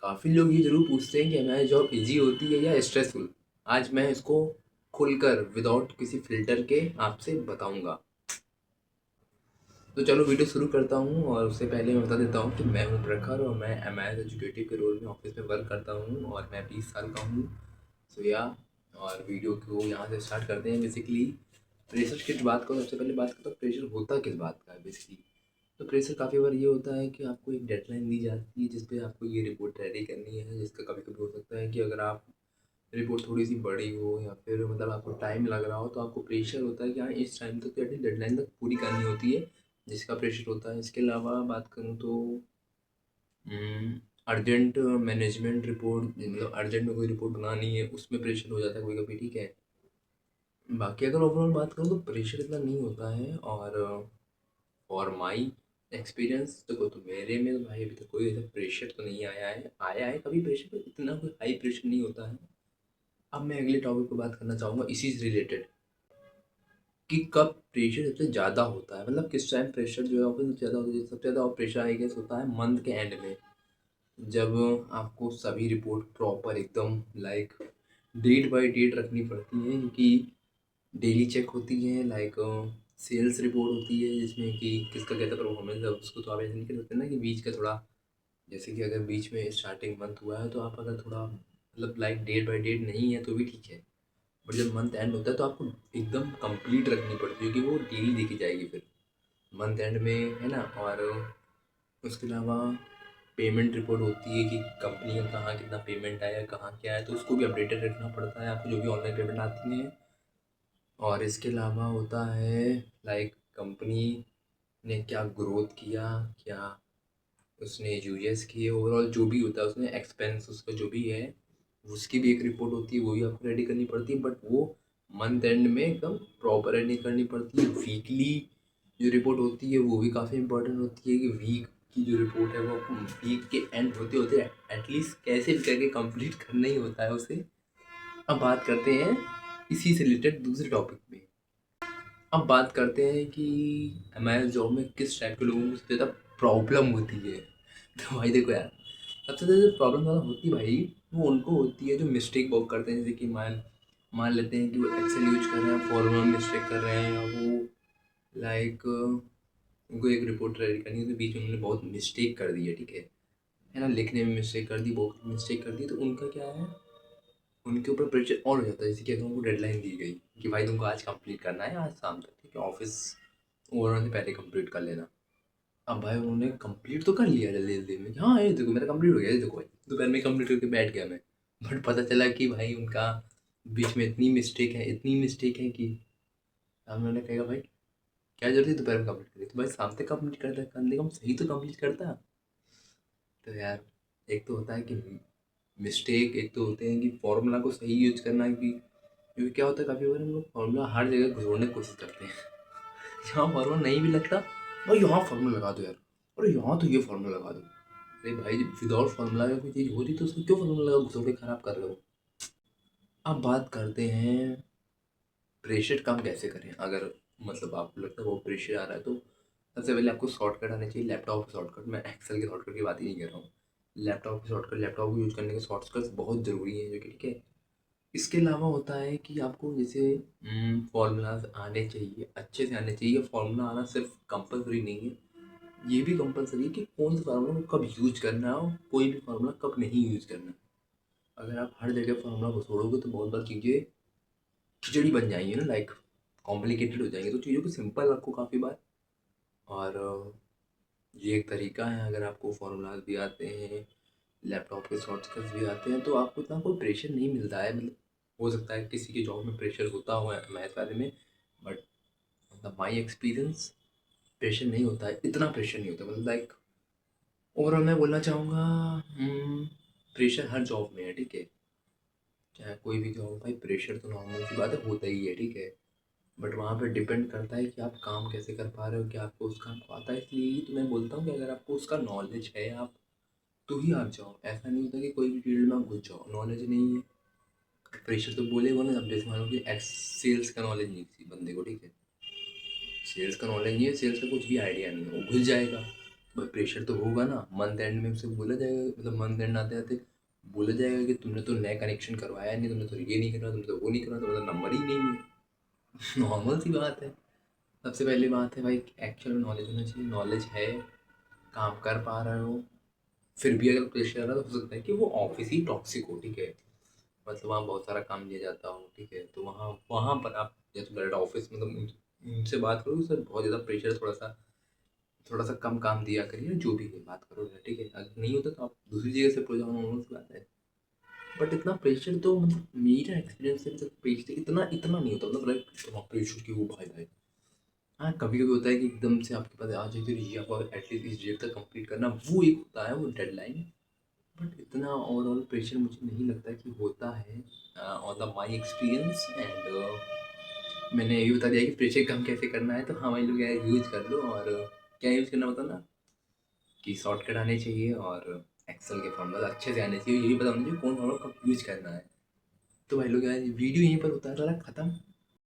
काफ़ी लोग ये ज़रूर पूछते हैं कि हमारी जॉब ईज़ी होती है या स्ट्रेसफुल। आज मैं इसको खुलकर विदाउट किसी फ़िल्टर के आपसे बताऊँगा। तो चलो वीडियो शुरू करता हूँ और उससे पहले मैं बता देता हूँ कि मैं हूँ प्रखर और मैं एमआईएस एजुकेटिव के रोल में ऑफिस में वर्क करता हूँ और मैं 20 साल का हूँ। सो या और वीडियो को यहाँ से स्टार्ट करते हैं। बेसिकली प्रेशर की बात करो, सबसे पहले बात करता हूँ प्रेशर होता किस बात का है बेसिकली। तो प्रेशर काफ़ी बार ये होता है कि आपको एक डेडलाइन दी जाती है जिस पे आपको ये रिपोर्ट रेडी करनी है, जिसका कभी-कभी हो सकता है कि अगर आप रिपोर्ट थोड़ी-सी बड़ी हो या फिर मतलब आपको टाइम लग रहा हो, तो आपको प्रेशर होता है कि हाँ, इस टाइम तक तो डेडलाइन तक पूरी करनी होती है, जिसका प्रेशर होता है। इसके अलावा बात करूँ तो अर्जेंट मैनेजमेंट रिपोर्ट, मतलब अर्जेंट में कोई रिपोर्ट बनानी है, उसमें प्रेशर हो जाता है कभी-कभी, ठीक है। बाकी अगर ओवरऑल बात करूँ तो प्रेशर इतना नहीं होता है। और फॉर माई एक्सपीरियंस देखो, तो मेरे में तो भाई अभी तक कोई ऐसा प्रेशर तो नहीं आया है। आया है कभी प्रेशर, पर इतना कोई हाई प्रेशर नहीं होता है। अब मैं अगले टॉपिक पे बात करना चाहूँगा इसी से रिलेटेड, कि कब प्रेशर सबसे ज़्यादा होता है, मतलब किस टाइम प्रेशर जो है ऑफिस सबसे ज़्यादा होता है। सबसे ज़्यादा प्रेशर आई गेस होता है मंथ के एंड में, जब आपको सभी रिपोर्ट प्रॉपर एकदम लाइक डेट बाय डेट रखनी पड़ती है, क्योंकि डेली चेक होती है। लाइक सेल्स रिपोर्ट होती है जिसमें कि किसका कैसा परफॉर्मेंस है। उसको तो आप ऐसे नहीं कर सकते ना कि बीच का थोड़ा, जैसे कि अगर बीच में स्टार्टिंग मंथ हुआ है तो आप अगर थोड़ा मतलब लाइक डेट बाय डेट नहीं है तो भी ठीक है, बट जब मंथ एंड होता है तो आपको एकदम कंप्लीट रखनी पड़ती है, क्योंकि वो डेली देखी जाएगी फिर मंथ एंड में, है ना। और उसके अलावा पेमेंट रिपोर्ट होती है कि कंपनी का कहाँ कितना पेमेंट आया, कहाँ क्या है, तो उसको भी अपडेटेड रखना पड़ता है आपको, जो भी ऑनलाइन पेमेंट आती हैं। और इसके अलावा होता है लाइक कंपनी ने क्या ग्रोथ किया, क्या उसने यूजेस किए, ओवरऑल जो भी होता है उसमें एक्सपेंस उसका जो भी है, उसकी भी एक रिपोर्ट होती है, वो भी आपको रेडी करनी पड़ती है। बट वो मंथ एंड में एकदम प्रॉपर रेडी करनी पड़ती है। वीकली जो रिपोर्ट होती है वो भी काफ़ी इंपॉर्टेंट होती है, कि वीक की जो रिपोर्ट है वो वीक के एंड होते होते एटलीस्ट कैसे भी करके कंप्लीट करना ही होता है उसे। अब बात करते हैं इसी से रिलेटेड दूसरे टॉपिक पे। अब बात करते हैं कि हमारे जॉब में किस टाइप के लोगों को सबसे ज़्यादा प्रॉब्लम होती है। तो भाई देखो यार, सबसे ज़्यादा जो प्रॉब्लम ज़्यादा होती है भाई, वो उनको होती है जो मिस्टेक बहुत करते हैं। जैसे कि मान मान लेते हैं कि वो एक्सेल यूज कर रहे हैं, फॉर्मूला मिस्टेक कर रहे हैं, या वो लाइक उनको एक रिपोर्ट रेडी करनी है तो बीच में उन्होंने बहुत मिस्टेक कर दी है ना, लिखने में मिस्टेक कर दी, बहुत मिस्टेक कर दी, तो उनका क्या है, उनके ऊपर प्रेशर और हो जाता है। जैसे कि अगर उनको डेडलाइन दी गई कि भाई तुमको आज कंप्लीट करना है, आज शाम तक, ठीक है, ऑफिस ओवरऑल से पहले कंप्लीट कर लेना। अब भाई उन्होंने कंप्लीट तो कर लिया जल्दी जल्दी में, हाँ ये देखो मेरा कंप्लीट हो गया, ये देखो भाई दोपहर में कंप्लीट करके बैठ गया मैं। बट पता चला कि भाई उनका बीच में इतनी मिस्टेक है, इतनी मिस्टेक है कि सामने वाला कहेगा भाई क्या जरूरत है दोपहर में कंप्लीट करी, तो भाई शाम तक कंप्लीट करता, कम से कम सही तो कंप्लीट करता। तो यार एक तो होता है कि मिस्टेक, एक तो होते हैं कि फॉर्मूला को सही यूज करना, क्योंकि क्या होता है काफ़ी बार हम लोग फॉर्मूला हर जगह घुसोड़ने की कोशिश करते हैं। जहाँ फॉर्मूला नहीं भी लगता, भाई यहाँ फॉर्मूला लगा दो यार, अरे यहाँ तो ये फॉर्मूला लगा दो। अरे भाई विदाउट फॉर्मूला अगर कोई चीज़ हो रही तो उसको क्यों फॉर्मूला लगा घुसोड़ के खराब कर रहे हो। अब बात करते हैं प्रेशर कम कैसे करें। अगर मतलब आपको लगता है वो प्रेशर आ रहा है तो सबसे पहले आपको शॉर्टकट आना चाहिए। लैपटॉप शॉर्टकट, मैं एक्सेल के शॉर्टकट की बात ही नहीं कर रहा हूँ। लैपटॉप के शॉर्टकट, लैपटॉप को यूज़ करने के शॉर्टकट्स बहुत ज़रूरी हैं, जो कि ठीक है। इसके अलावा होता है कि आपको जैसे फॉर्मूलाज आने चाहिए, अच्छे से आने चाहिए। फॉर्मूला आना सिर्फ कंपलसरी नहीं है, ये भी कंपलसरी है कि कौन सा फार्मूला को कब यूज करना है और कोई भी फार्मूला कब नहीं यूज करना है। अगर आप हर जगह फार्मूला घुसोड़ोगे तो बहुत बार चीज़ें खिचड़ी बन जाएंगी ना, लाइक कॉम्प्लिकेटेड हो जाएंगे। तो चीज़ों को सिंपल रखो काफ़ी बार। और ये एक तरीका है, अगर आपको फार्मूलाज भी आते हैं, लैपटॉप के शॉर्टकट्स भी आते हैं, तो आपको इतना कोई प्रेशर नहीं मिलता है। मतलब हो सकता है किसी की जॉब में प्रेशर होता हो मैथ वाले में, बट मतलब माई एक्सपीरियंस प्रेशर नहीं होता है, इतना प्रेशर नहीं होता। मतलब लाइक ओवरऑल मैं बोलना चाहूँगा प्रेशर हर जॉब में है, ठीक है, चाहे कोई भी जॉब। भाई प्रेशर तो नॉर्मल सी बात है, होता ही है, ठीक है। बट वहाँ पे डिपेंड करता है कि आप काम कैसे कर पा रहे हो, क्या आपको उस काम को आता है। इसलिए ही तो मैं बोलता हूँ कि अगर आपको उसका नॉलेज है आप तो ही आप जाओ। ऐसा नहीं होता कि कोई भी फील्ड में आप घुस जाओ, नॉलेज नहीं है प्रेशर तो बोलेगा ना। अब जैसे मान लो कि एक्स सेल्स का नॉलेज नहीं किसी बंदे को, ठीक है, सेल्स का नॉलेज नहीं है, सेल्स का कुछ भी आइडिया नहीं है, वो घुस जाएगा। भाई प्रेशर तो होगा ना, मंथ एंड में उसे बोला जाएगा, मतलब मंथ एंड आते आते बोला जाएगा कि तुमने तो नया कनेक्शन करवाया नहीं, तुमने तो ये नहीं करा, तुमने तो वो नहीं करा, तुम्हारा नंबर ही नहीं है। नॉर्मल सी बात है। सबसे पहली बात है भाई, एक्चुअल नॉलेज होना चाहिए, नॉलेज है, काम कर पा रहे हो, फिर भी अगर प्रेशर आ रहा है तो हो सकता है कि वो ऑफिस ही टॉक्सिक हो, ठीक है, मतलब वहाँ बहुत सारा काम दिया जाता हो, ठीक है, तो वहाँ वहाँ पर आप या तो डायरेक्ट ऑफिस मतलब उनसे बात करो सर, बहुत ज़्यादा प्रेशर, थोड़ा सा कम काम दिया करिए, जो भी है बात करो, ठीक है, अगर नहीं होता तो आप दूसरी जगह से प्रोजेक्ट, नॉर्मल सी बात है। बट इतना प्रेशर तो मतलब मेरा एक्सपीरियंस से, मतलब प्रेशर इतना इतना नहीं होता, मतलब लाइक इतना प्रेशर की वो भाई भाई। हाँ, कभी कभी होता है कि एकदम से आपके पास आज एक ये आपको एटलीस्ट इस डेट तक कंप्लीट करना, वो एक होता है वो डेडलाइन। बट इतना ओवरऑल प्रेशर मुझे नहीं लगता कि होता है on the my experience. And मैंने ये भी बता दिया कि प्रेशर कम कैसे करना है, तो हाँ भाई लोग यार यूज कर लो। और क्या यूज करना पता ना, कि शॉर्टकट आने चाहिए और एक्सेल के फॉर्मूला अच्छे से आने चाहिए, ये भी पता होना चाहिए कौन फॉर्मूला कब यूज करना है। तो भाई लोग यार वीडियो यहीं पर होता है, ख़त्म।